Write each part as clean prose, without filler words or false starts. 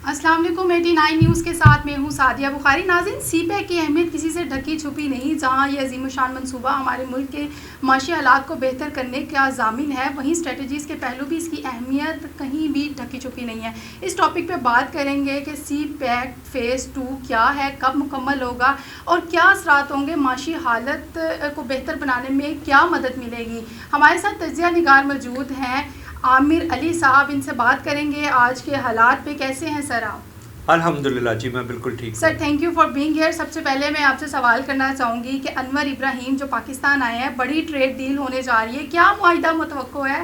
السلام علیکم 89 نیوز کے ساتھ میں ہوں سعدیہ بخاری. ناظرین، سی پیک کی اہمیت کسی سے ڈھکی چھپی نہیں. جہاں یہ عظیم الشان منصوبہ ہمارے ملک کے معاشی حالات کو بہتر کرنے کا ضامن ہے، وہیں اسٹریٹجیز کے پہلو بھی اس کی اہمیت کہیں بھی ڈھکی چھپی نہیں ہے. اس ٹاپک پہ بات کریں گے کہ سی پیک فیز 2 کیا ہے، کب مکمل ہوگا اور کیا اثرات ہوں گے، معاشی حالت کو بہتر بنانے میں کیا مدد ملے گی. ہمارے ساتھ تجزیہ نگار موجود ہیں عامر علی صاحب، ان سے بات کریں گے آج کے حالات پہ. کیسے ہیں سر آپ؟ الحمدللہ جی میں بالکل ٹھیک ہوں sir. Thank you for being here. سب سے پہلے میں آپ سے سوال کرنا چاہوں گی کہ انور ابراہیم جو پاکستان آئے ہیں، بڑی ٹریڈ ڈیل ہونے جا رہی ہے، کیا معاہدہ متوقع ہے؟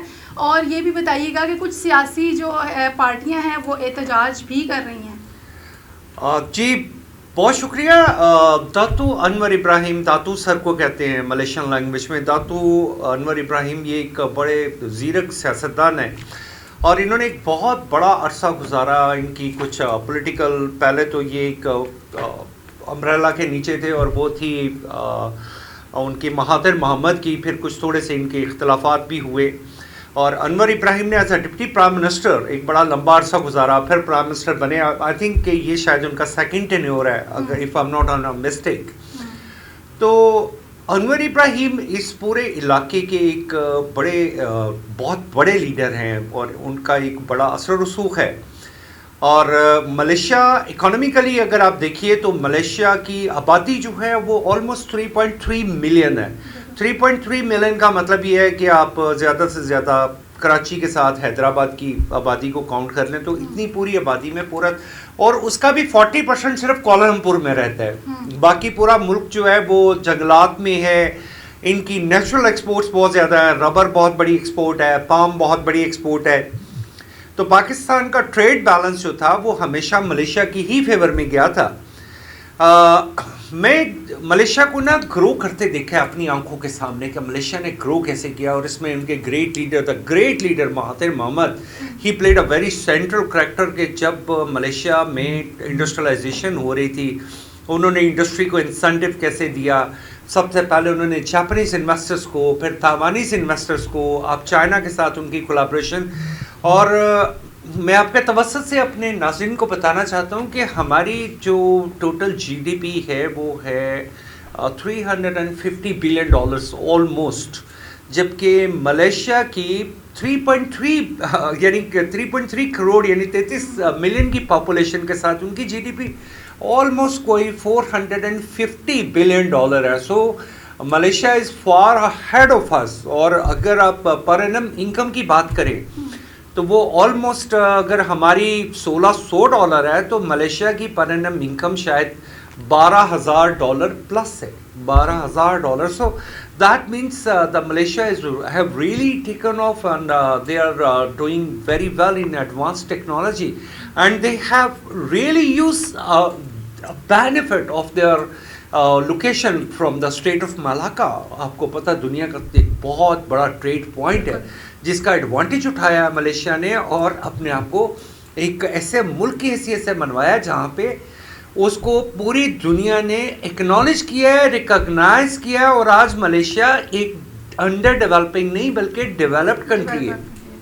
اور یہ بھی بتائیے گا کہ کچھ سیاسی جو پارٹیاں ہیں وہ احتجاج بھی کر رہی ہیں. جی بہت شکریہ. داتو انور ابراہیم، داتو سر کو کہتے ہیں ملیشین لینگویج میں. داتو انور ابراہیم یہ ایک بڑے زیرک سیاستدان ہیں اور انہوں نے ایک بہت بڑا عرصہ گزارا. ان کی کچھ پولیٹیکل، پہلے تو یہ ایک امبریلا کے نیچے تھے اور وہ تھی ان کی مہاتر محمد کی، پھر کچھ تھوڑے سے ان کے اختلافات بھی ہوئے. اور انور ابراہیم نے as a deputy prime minister ایک بڑا لمبا عرصہ گزارا، پھر پرائم منسٹر بنے. آئی تھنک کہ یہ شاید ان کا سیکنڈ ٹینیور ہے اگر if I am not on a mistake. تو انور ابراہیم اس پورے علاقے کے ایک بہت بڑے لیڈر ہیں اور ان کا ایک بڑا اثر و رسوخ ہے. اور ملیشیا اکانومیکلی اگر آپ دیکھیے تو ملیشیا کی آبادی جو ہے وہ آلموسٹ 3.3 ملین ہے. 3.3 ملین کا مطلب یہ ہے کہ آپ زیادہ سے زیادہ کراچی کے ساتھ حیدرآباد کی آبادی کو کاؤنٹ کر لیں تو اتنی پوری آبادی میں پورا، اور اس کا بھی 40% صرف کوالالمپور میں رہتا ہے. باقی پورا ملک جو ہے وہ جنگلات میں ہے. ان کی نیچرل ایکسپورٹس بہت زیادہ ہے، ربر بہت بڑی ایکسپورٹ ہے، پام بہت بڑی ایکسپورٹ ہے. تو پاکستان کا ٹریڈ بیلنس جو تھا وہ ہمیشہ ملیشیا کی ہی فیور میں گیا تھا. میں ملیشیا کو نا گرو کرتے دیکھا اپنی آنکھوں کے سامنے کہ ملیشیا نے گرو کیسے کیا، اور اس میں ان کے great leader Mahathir Mohamad, he played a very central character. کہ جب ملیشیا میں انڈسٹریلائزیشن ہو رہی تھی، انہوں نے انڈسٹری کو انسینٹیو کیسے دیا. سب سے پہلے انہوں نے جاپنیز انویسٹرز کو، پھر تائیوانیز انویسٹرز کو، آپ چائنا کے ساتھ ان کی کولیبریشن. اور میں آپ کے توسط سے اپنے ناظرین کو بتانا چاہتا ہوں کہ ہماری جو ٹوٹل جی ڈی پی ہے وہ ہے $350 بلین آلموسٹ، جبکہ ملیشیا کی 3.3 یعنی 3.3 کروڑ یعنی 33 ملین کی پاپولیشن کے ساتھ ان کی جی ڈی پی آلموسٹ کوئی $450 بلین ہے. So Malaysia is far ahead of us. اور اگر آپ پر اینم انکم کی بات کریں تو وہ آلموسٹ اگر ہماری $1,600 ہے تو ملیشیا کی پر اینم انکم شاید $12,000 پلس ہے، $12,000. So that means the Malaysia have really taken off and they are doing very well in advance technology and they have really use benefit of their location from the state of Malacca. آپ کو پتہ دنیا کا ایک بہت بڑا trade point ہے جس کا ایڈوانٹیج اٹھایا ہے ملیشیا نے، اور اپنے آپ کو ایک ایسے ملک کی حیثیت سے منوایا جہاں پہ اس کو پوری دنیا نے ایکنالج کیا ہے، ریکگنائز کیا ہے. اور آج ملیشیا ایک انڈر ڈیولپنگ نہیں بلکہ ڈیولپڈ کنٹری ہے.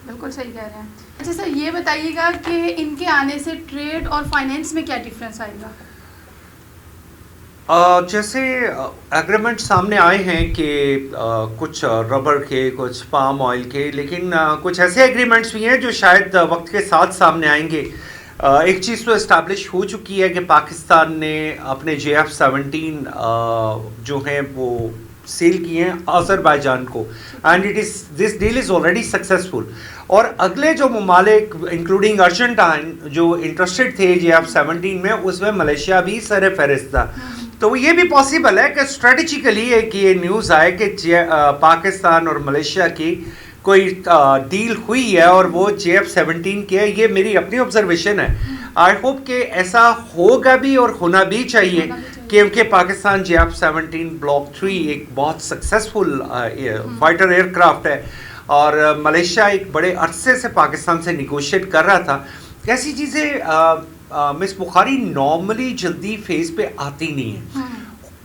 بالکل صحیح کہہ رہے ہیں. اچھا سر، یہ بتائیے گا کہ ان کے آنے سے ٹریڈ اور فائنینس میں کیا ڈفرینس آئے گا؟ جیسے ایگریمنٹ سامنے آئے ہیں کہ کچھ ربر کے، کچھ پام آئل کے، لیکن کچھ ایسے ایگریمنٹس بھی ہیں جو شاید وقت کے ساتھ سامنے آئیں گے. ایک چیز تو اسٹیبلش ہو چکی ہے کہ پاکستان نے اپنے JF-17 جو ہیں وہ سیل کیے ہیں آذربائیجان کو، and this deal is already successful. اور اگلے جو ممالک انکلوڈنگ ارجنٹائن جو انٹرسٹڈ تھے JF-17 میں، اس میں ملیشیا بھی سر فہرست تھا. تو یہ بھی پاسبل ہے کہ اسٹریٹجیکلی ایک یہ نیوز آئے کہ پاکستان اور ملیشیا کی کوئی ڈیل ہوئی ہے اور وہ JF-17 کی ہے. یہ میری اپنی آبزرویشن ہے. آئی ہوپ کہ ایسا ہوگا بھی اور ہونا بھی چاہیے، کیونکہ پاکستان JF-17 بلاک 3 ایک بہت سکسیزفل فائٹر ایئر کرافٹ ہے، اور ملیشیا ایک بڑے عرصے سے پاکستان سے نیگوشیٹ کر رہا تھا. ایسی چیزیں مس بخاری نارملی جلدی فیس پہ آتی نہیں ہیں.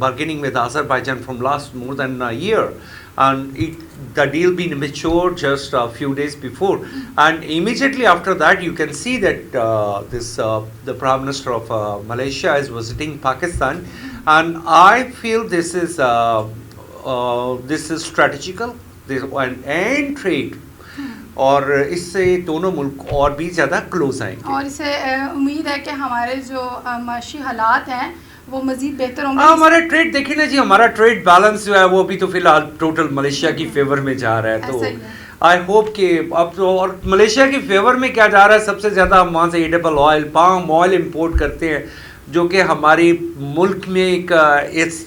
bargaining with Azerbaijan from last more than a year, and the deal been matured just a few days before, and immediately after that you can see that the Prime Minister of Malaysia is visiting Pakistan, and I feel this is strategical, and trade, اور اس سے دونوں ملک اور بھی زیادہ close آئیں گے. اور اسے امید ہے کہ ہمارے جو معاشی حالات ہیں وہ مزید بہتر ہوں گے. ہمارا ٹریڈ دیکھیں نا جی، ہمارا ٹریڈ بیلنس جو ہے وہ ابھی تو فی الحال ٹوٹل ملیشیا کی فیور میں جا رہا ہے. تو آئی ہوپ کہ اب تو، اور ملیشیا کی فیور میں کیا جا رہا ہے، سب سے زیادہ ہم وہاں سے edible oil, palm oil import کرتے ہیں، جو کہ ہماری ملک میں ایک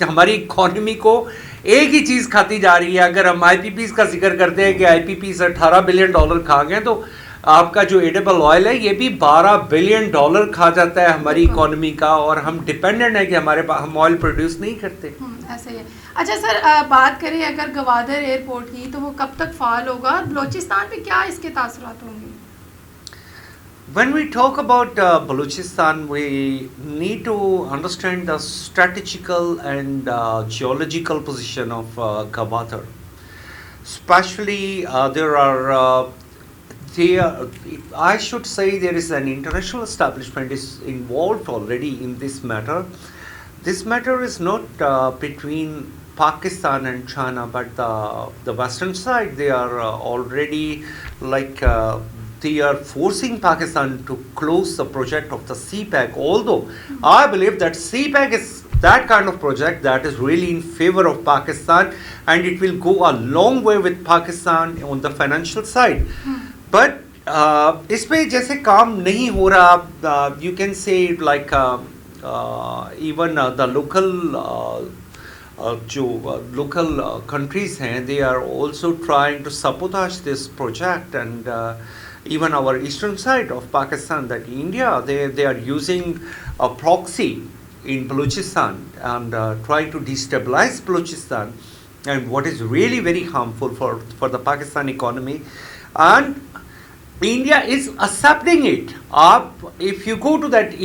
ہماری اکانومی کو ایک ہی چیز کھاتی جا رہی ہے. اگر ہم آئی پی پیز کا ذکر کرتے ہیں کہ آئی پی پیز $18 بلین کھا گئے، تو آپ کا جو ایڈیبل آئل ہے یہ بھی $12 بلین کھا جاتا ہے ہماری اکانومی کا، اور ہم ڈپینڈنٹ ہیں کہ ہم آئل پروڈیوس نہیں کرتے. ایسا ہی ہے. اچھا سر، بات کریں اگر گوادر ایئرپورٹ کی، تو وہ کب تک فعال ہوگا؟ بلوچستان پہ کیا اس کے تاثرات ہوں گے؟ When we talk about Balochistan, we need to understand the strategical and geological position of Gwadar. Especially I should say there is an international establishment is involved already in this matter. This matter is not between Pakistan and China, but the western side, they are already like they are forcing Pakistan to close the project of the CPEC, although I believe that CPEC is that kind of project that is really in favor of Pakistan, and it will go a long way with Pakistan on the financial side. But اس پہ جیسے کام نہیں ہو رہا، you can say like even the local countries ہیں, they are also trying to sabotage this project, and even our eastern side of Pakistan, that India, they are using a proxy in Balochistan and trying to destabilize Balochistan, and what is really very harmful for the Pakistan economy, and India is accepting it. If you go to that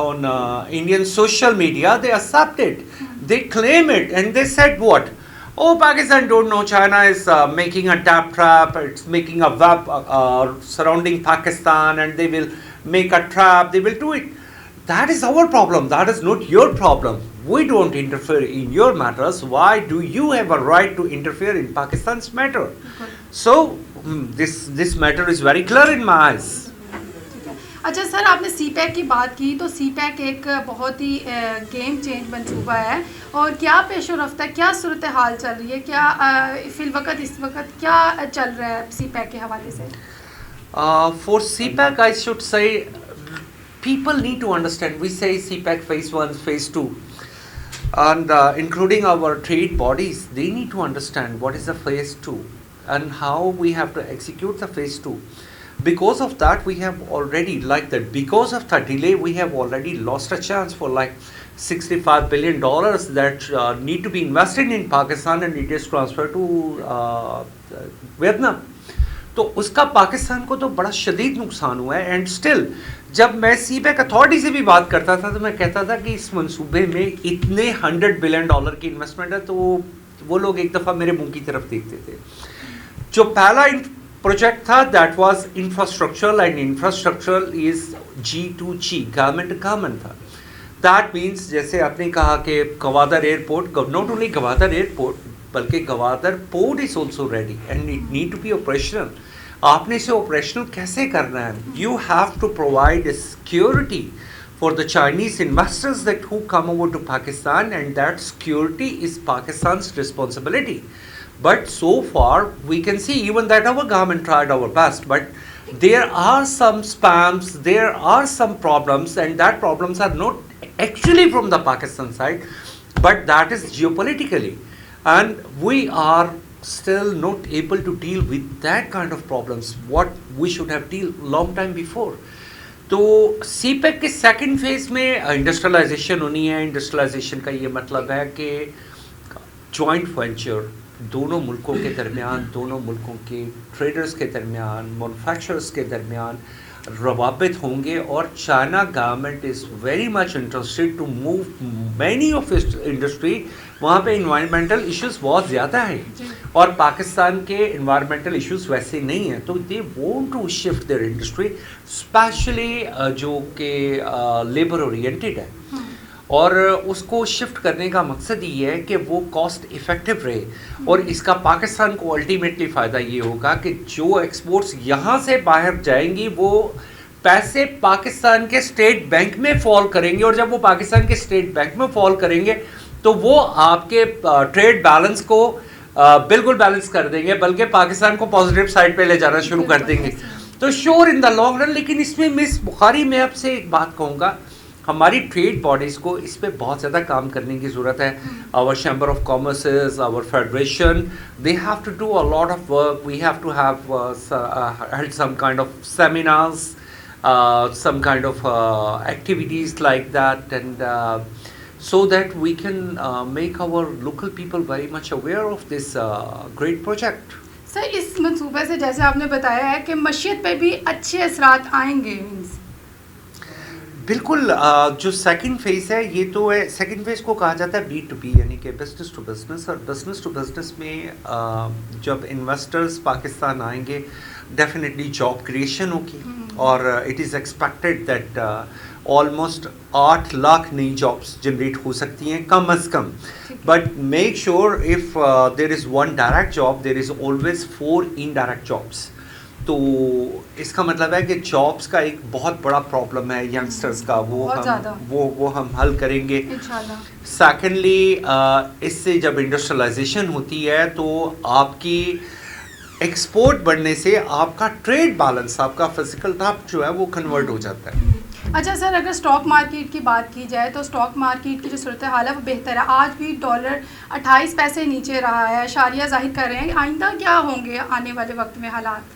on Indian social media, they accept it, they claim it, and they said what? Oh, Pakistan don't know China is making a trap, it's making a web surrounding Pakistan, and they will make a trap, they will do it. That is our problem, that is not your problem. We don't interfere in your matters. Why do you have a right to interfere in Pakistan's matter? So this matter is very clear in my eyes. اچھا سر، آپ نے سی pack کی بات کی، تو سی pack ایک بہت ہی game change منصوبہ ہے، اور کیا پیش و رفت ہے، کیا صورتحال چل رہی ہے، کیا فی الوقت اس وقت کیا چل رہا ہے سی پیک کے حوالے سے؟ For CPEC, I should say, people need to understand. We say CPEC phase 1, phase 2, and including our trade bodies, they need to understand what is the phase 2 and how we have to execute the phase 2. Because of that, we have already, because of the delay, we have already lost a chance for like $65 billion that need to be invested in Pakistan, and it is transferred to Vietnam. تو اس کا پاکستان کو تو بڑا شدید نقصان ہوا ہے. اینڈ اسٹل جب میں سی پیک اتھارٹی سے بھی بات کرتا تھا، تو میں کہتا تھا کہ اس منصوبے میں اتنے $100 بلین کی انویسٹمنٹ ہے، تو وہ لوگ ایک دفعہ میرے منہ کی طرف دیکھتے تھے. جو پہلا پروجیکٹ تھا that was infrastructural, and infrastructural is G2G، government government تھا. دیٹ مینس جیسے آپ نے کہا کہ Gwadar airport, not only Gwadar airport بلکہ Gwadar port is also ready and it need to be operational. آپ نے اسے آپریشنل کیسے کرنا ہے؟ You have to provide security for the Chinese investors that who come over to Pakistan, and that security is پاکستان's responsibility. But so far we can see even that our government tried our best, but there are some spams, there are some problems, and that problems are not actually from the Pakistan side, but that is geopolitically, and we are still not able to deal with that kind of problems what we should have dealt long time before. تو سی pack کے second phase میں industrialisation ہونی ہے. Industrialisation کا یہ مطلب ہے کہ جوائنٹ وینچر دونوں ملکوں کے درمیان، دونوں ملکوں کے ٹریڈرز کے درمیان، مینوفیکچررز کے درمیان روابط ہوں گے، اور China government is very much interested to move many of its industry. وہاں پہ انوائرمنٹل ایشوز بہت زیادہ ہیں اور پاکستان کے انوائرمنٹل ایشوز ویسے نہیں ہیں، تو they want to shift their industry especially جو کہ لیبر اورینٹیڈ ہے، اور اس کو شفٹ کرنے کا مقصد یہ ہے کہ وہ کاسٹ افیکٹو رہے. اور اس کا پاکستان کو الٹیمیٹلی فائدہ یہ ہوگا کہ جو ایکسپورٹس یہاں سے باہر جائیں گی وہ پیسے پاکستان کے اسٹیٹ بینک میں فال کریں گے، اور جب وہ پاکستان کے اسٹیٹ بینک میں فال کریں گے تو وہ آپ کے ٹریڈ بیلنس کو بالکل بیلنس کر دیں گے، بلکہ پاکستان کو پازیٹیو سائڈ پہ لے جانا شروع کر دیں گے. تو شور ان دا لانگ رن. لیکن اس میں مس بخاری میں آپ سے ایک بات کہوں گا، ہماری ٹریڈ باڈیز کو اس پہ بہت زیادہ کام کرنے کی ضرورت ہے. Our chamber of commerces, our federation, they have to do a lot of work. We have to have held some kind of seminars, some kind of activities like that, and so that we can make our local people very much aware of this great project. سر اس منصوبے سے جیسے آپ نے بتایا ہے کہ معیشت پہ بھی اچھے اثرات آئیں گے. بالکل. جو سیکنڈ فیز ہے یہ تو ہے، سیکنڈ فیز کو کہا جاتا ہے B2B، یعنی کہ بزنس ٹو بزنس. اور بزنس ٹو بزنس میں جب انویسٹرز پاکستان آئیں گے ڈیفینیٹلی جاب کریشن ہوگی، اور it is expected that almost 8 lakh نئی جابس جنریٹ ہو سکتی ہیں کم از کم. But make sure if there is one direct job there is always 4 indirect jobs. تو اس کا مطلب ہے کہ جابس کا ایک بہت بڑا پرابلم ہے ینگسٹرز کا، وہ ہم حل کریں گے. سیکنڈلی اس سے جب انڈسٹریلائزیشن ہوتی ہے تو آپ کی ایکسپورٹ بڑھنے سے آپ کا ٹریڈ بیلنس، آپ کا فزیکل ڈیپتھ جو ہے وہ کنورٹ ہو جاتا ہے. اچھا سر، اگر اسٹاک مارکیٹ کی بات کی جائے تو اسٹاک مارکیٹ کی جو صورتحال ہے وہ بہتر ہے. آج بھی ڈالر 28 پیسے نیچے رہا ہے، اشاریہ ظاہر کر رہے ہیں. آئندہ کیا ہوں گے آنے والے وقت میں حالات؟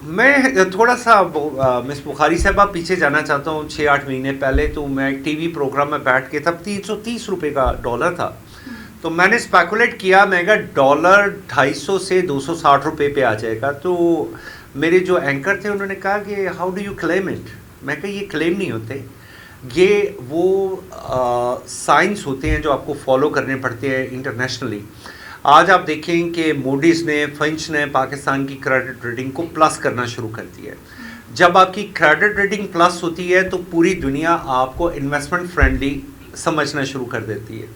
میں تھوڑا سا مس بخاری صاحبہ پیچھے جانا چاہتا ہوں. 6-8 مہینے پہلے تو میں ایک ٹی وی پروگرام میں بیٹھ کے، تب 330 روپے کا ڈالر تھا، تو میں نے اسپیکولیٹ کیا، میں کہا ڈالر 250 سے 260 روپے پہ آ جائے گا. تو میرے جو اینکر تھے انہوں نے کہا کہ how do you claim it. میں کہا یہ کلیم نہیں ہوتے، یہ وہ سائنس ہوتے ہیں جو آپ کو فالو کرنے پڑتے ہیں انٹرنیشنلی. آج آپ دیکھیں کہ موڈیز نے، فنچ نے پاکستان کی کریڈٹ ریٹنگ کو پلس کرنا شروع کر دیا ہے. جب آپ کی کریڈٹ ریٹنگ پلس ہوتی ہے تو پوری دنیا آپ کو انویسٹمنٹ فرینڈلی سمجھنا شروع کر دیتی ہے.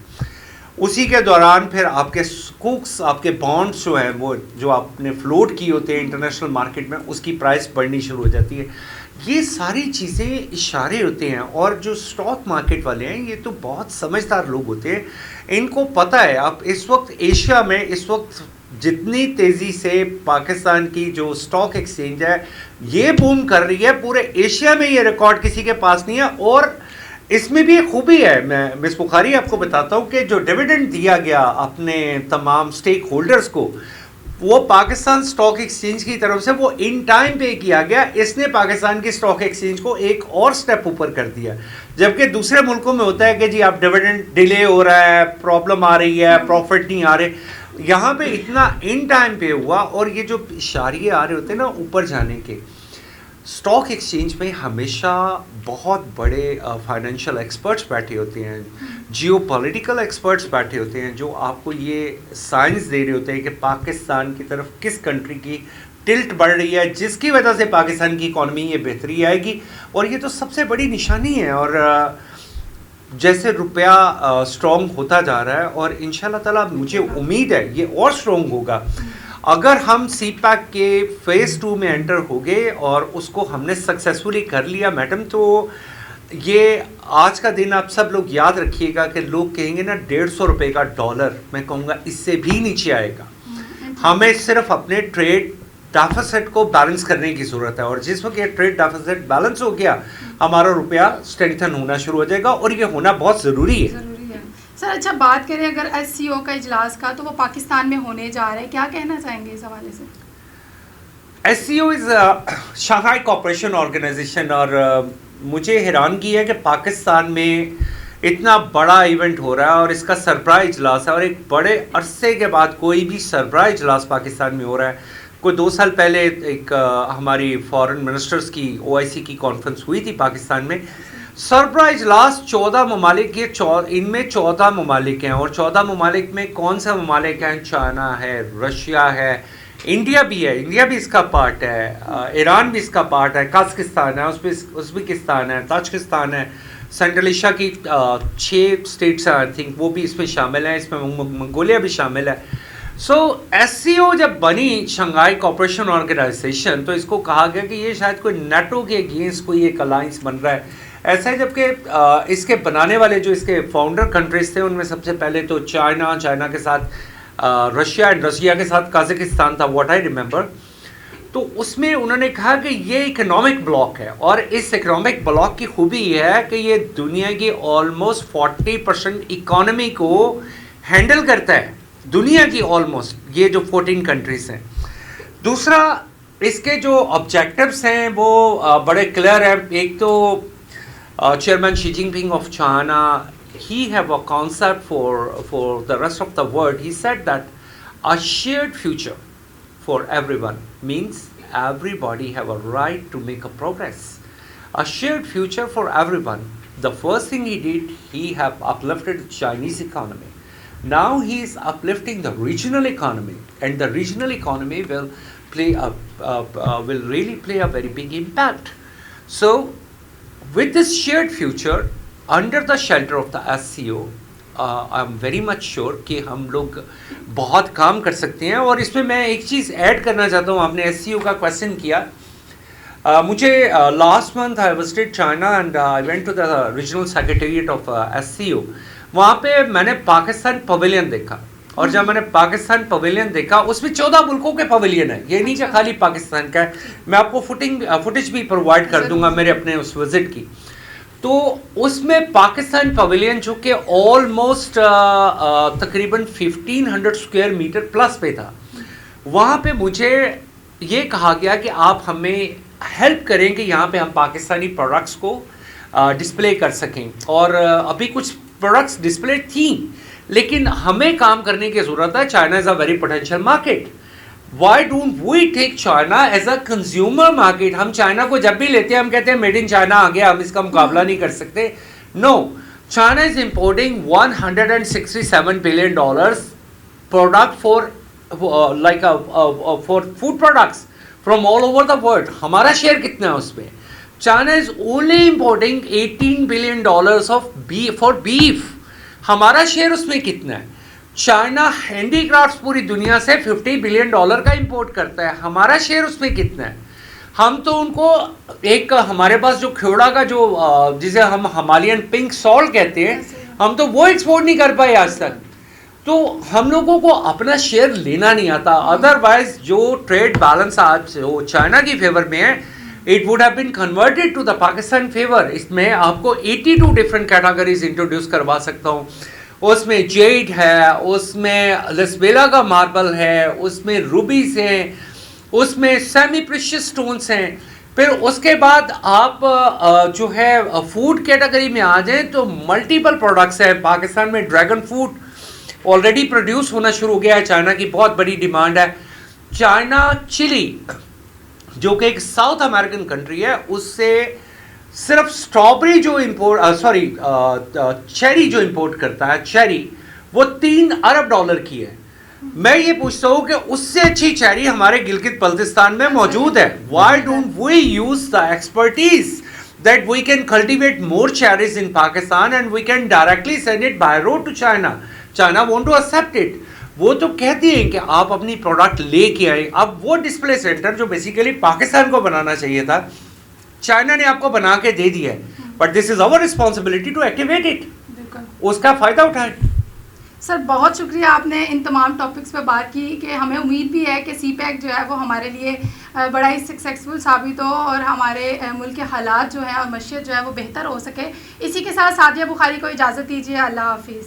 اسی کے دوران پھر آپ کے سکوکس، آپ کے بانڈس جو ہیں وہ جو آپ نے فلوٹ کی ہوتے ہیں انٹرنیشنل مارکیٹ میں، اس کی پرائس بڑھنی شروع ہو جاتی ہے. یہ ساری چیزیں اشارے ہوتے ہیں. اور جو اسٹاک مارکیٹ والے ہیں یہ تو بہت سمجھدار لوگ ہوتے ہیں، ان کو پتہ ہے. اب اس وقت ایشیا میں اس وقت جتنی تیزی سے پاکستان کی جو اسٹاک ایکسچینج ہے یہ بوم کر رہی ہے، پورے ایشیا میں یہ ریکارڈ کسی کے پاس نہیں ہے. اور اس میں بھی ایک خوبی ہے، میں مس بخاری آپ کو بتاتا ہوں کہ جو ڈیویڈنڈ دیا گیا اپنے تمام اسٹیک ہولڈرز کو، وہ پاکستان اسٹاک ایکسچینج کی طرف سے وہ ان ٹائم پے کیا گیا. اس نے پاکستان کی اسٹاک ایکسچینج کو ایک اور سٹیپ اوپر کر دیا. جبکہ دوسرے ملکوں میں ہوتا ہے کہ جی آپ ڈیویڈنڈ ڈیلے ہو رہا ہے، پرابلم آ رہی ہے، پروفٹ نہیں آ رہے. یہاں پہ اتنا ان ٹائم پے ہوا. اور یہ جو اشاریے آ رہے ہوتے ہیں نا اوپر جانے کے، اسٹاک ایکسچینج میں ہمیشہ بہت بڑے فائنینشیل ایکسپرٹس بیٹھے ہوتے ہیں، جیو پولیٹیکل ایکسپرٹس بیٹھے ہوتے ہیں، جو آپ کو یہ سائنس دے رہے ہوتے ہیں کہ پاکستان کی طرف کس کنٹری کی ٹلٹ بڑھ رہی ہے، جس کی وجہ سے پاکستان کی اکانومی یہ بہتری آئے گی. اور یہ تو سب سے بڑی نشانی ہے. اور جیسے روپیہ اسٹرانگ ہوتا جا رہا ہے، اور انشاءاللہ تعالیٰ مجھے امید ہے یہ اور اسٹرانگ ہوگا. اگر ہم سی پیک کے فیز 2 میں انٹر ہو گئے اور اس کو ہم نے سکسیسفلی کر لیا میڈم، تو یہ آج کا دن آپ سب لوگ یاد رکھیے گا کہ لوگ کہیں گے نا 150 روپے کا ڈالر، میں کہوں گا اس سے بھی نیچے آئے گا. ہمیں صرف اپنے ٹریڈ ڈیفیسٹ کو بیلنس کرنے کی ضرورت ہے. اور جس وقت یہ ٹریڈ ڈیفیسٹ بیلنس ہو گیا، ہمارا روپیہ اسٹرینتھن ہونا شروع ہو جائے گا، اور یہ ہونا بہت ضروری ہے. سر اچھا بات کریں اگر SCO کا اجلاس کا، تو وہ پاکستان میں ہونے جا رہے ہیں، کیا کہنا چاہیں گے اس حوالے سے؟ SCO از شانگھائی کوآپریشن آرگنائزیشن. اور مجھے حیرانگی ہے کہ پاکستان میں اتنا بڑا ایونٹ ہو رہا ہے اور اس کا سرپرائز اجلاس ہے, اور ایک بڑے عرصے کے بعد کوئی بھی سرپرائز اجلاس پاکستان میں ہو رہا ہے. کوئی 2 سال پہلے ایک ہماری فارن منسٹرز کی OIC کی کانفرنس ہوئی تھی پاکستان میں. سرپرائز اجلاس 14 ممالک, ان میں 14 ممالک ہیں, اور 14 ممالک میں کون سے ممالک ہیں؟ چائنا ہے, رشیا ہے, انڈیا بھی ہے, انڈیا بھی اس کا پارٹ ہے, ایران بھی اس کا پارٹ ہے, قازقستان ہے, ازبکستان ہے, تاجکستان ہے, سینٹرل ایشیا کی 6 اسٹیٹس ہیں آئی تھنک, وہ بھی اس میں شامل ہیں, اس میں منگولیا بھی شامل ہے. سو SCO جب بنی شنگھائی کوآپریشن آرگنائزیشن, تو اس کو کہا گیا کہ یہ شاید کوئی نیٹو کے اگینسٹ کوئی ایک الائنس بن رہا ہے. ایسا ہے جبکہ اس کے بنانے والے جو اس کے فاؤنڈر کنٹریز تھے ان میں سب سے پہلے تو چائنا کے ساتھ رشیا اینڈ رشیا کے ساتھ قازقستان تھا, واٹ آئی ریمبر. تو اس میں انہوں نے کہا کہ یہ اکنامک بلاک ہے, اور اس اکنامک بلاک کی خوبی یہ ہے کہ یہ دنیا کی آلموسٹ 40% اکانومی کو ہینڈل کرتا ہے, دنیا کی آلموسٹ, یہ جو 14 کنٹریز ہیں. دوسرا اس کے جو آبجیکٹیوز ہیں وہ بڑے کلیئر ہیں. ایک تو chairman Xi Jinping of China, he have a concept for the rest of the world. He said that a shared future for everyone means everybody have a right to make a progress. A shared future for everyone. The first thing he did, he have uplifted the Chinese economy. Now he is uplifting the regional economy, and the regional economy will really play a very big impact. So with this shared future under the shelter of the SCO, I am very much sure کہ ہم لوگ بہت کام کر سکتے ہیں. اور اس میں میں ایک چیز ایڈ کرنا چاہتا ہوں, آپ نے SCO کا کویسچن کیا. مجھے last month I visited China and I went to the regional secretariat of SCO. وہاں پہ میں نے پاکستان پویلین دیکھا, اور جب میں نے پاکستان پویلین دیکھا اس میں 14 ملکوں کے پویلین ہیں, یہ نہیں کہ خالی پاکستان کا ہے. میں آپ کو فوٹیج بھی پرووائڈ کر دوں گا میرے اپنے اس وزٹ کی. تو اس میں پاکستان پویلین جو کہ آلموسٹ تقریباً 1500 اسکوائر میٹر پلس پہ تھا, وہاں پہ مجھے یہ کہا گیا کہ آپ ہمیں ہیلپ کریں کہ یہاں پہ ہم پاکستانی پروڈکٹس کو ڈسپلے کر سکیں. اور ابھی کچھ پروڈکٹس ڈسپلے تھیں, لیکن ہمیں کام کرنے کی ضرورت ہے. China is a very potential market. Why don't we take China as a consumer market? ہم چائنا کو جب بھی لیتے ہیں ہم کہتے ہیں میڈ ان چائنا آ گیا, ہم اس کا مقابلہ نہیں کر سکتے. No, China is importing $167 billion product for food products from all over the world. ہمارا شیئر کتنا ہے اس میں؟ China is only importing $18 billion for beef. ہمارا شیئر اس میں کتنا ہے؟ چائنا ہینڈی کرافٹس پوری دنیا سے $50 billion کا امپورٹ کرتا ہے, ہمارا شیئر اس میں کتنا ہے؟ ہم تو ان کو ایک ہمارے پاس جو کھیوڑا کا جو جسے ہم ہمالین پنک سالٹ کہتے ہیں, ہم تو وہ ایکسپورٹ نہیں کر پائے آج تک. تو ہم لوگوں کو اپنا شیئر لینا نہیں آتا. ادروائز جو ٹریڈ بیلنس آج جو چائنا کی فیور میں ہے, it would have been converted to the Pakistan favor. اس میں آپ کو 82 ڈفرینٹ کیٹاگریز انٹروڈیوس کروا سکتا ہوں. اس میں جیڈ ہے, اس میں لسبیلا کا ماربل ہے, اس میں روبیز ہیں, اس میں سیمی پریشیس سٹونز ہیں. پھر اس کے بعد آپ جو ہے فوڈ کیٹیگری میں آ جائیں تو ملٹیپل پروڈکٹس ہیں. پاکستان میں ڈریگن فوڈ آلریڈی پروڈیوس ہونا شروع ہو گیا ہے, چائنا کی بہت بڑی ڈیمانڈ ہے. چائنا چلی جو کہ ایک ساؤتھ امریکن کنٹری ہے, اس سے صرف اسٹرابری جو چیری جو امپورٹ کرتا ہے, چیری وہ $3 ارب کی ہے. میں یہ پوچھتا ہوں کہ اس سے اچھی چیری ہمارے گلگت بلتستان میں موجود ہے. Why don't we use the expertise that we can cultivate more cherries in Pakistan and we can directly send it by road to China. China want to accept it. وہ تو کہتے ہیں کہ آپ اپنی پروڈکٹ لے کے آئیں. اب وہ ڈسپلے سینٹر جو بیسیکلی پاکستان کو بنانا چاہیے تھا, چائنا نے آپ کو بنا کے دے دیا ہے, but this is our responsibility to activate it, اس کا فائدہ اٹھائیں. سر بہت شکریہ, آپ نے ان تمام ٹاپکس پہ بات کی کہ ہمیں امید بھی ہے کہ سی پیک جو ہے وہ ہمارے لیے بڑا ہی سکسیزفل ثابت ہو اور ہمارے ملک کے حالات جو ہیں اور معیشت جو ہے وہ بہتر ہو سکے. اسی کے ساتھ سعدیہ بخاری کو اجازت دیجیے. اللہ حافظ.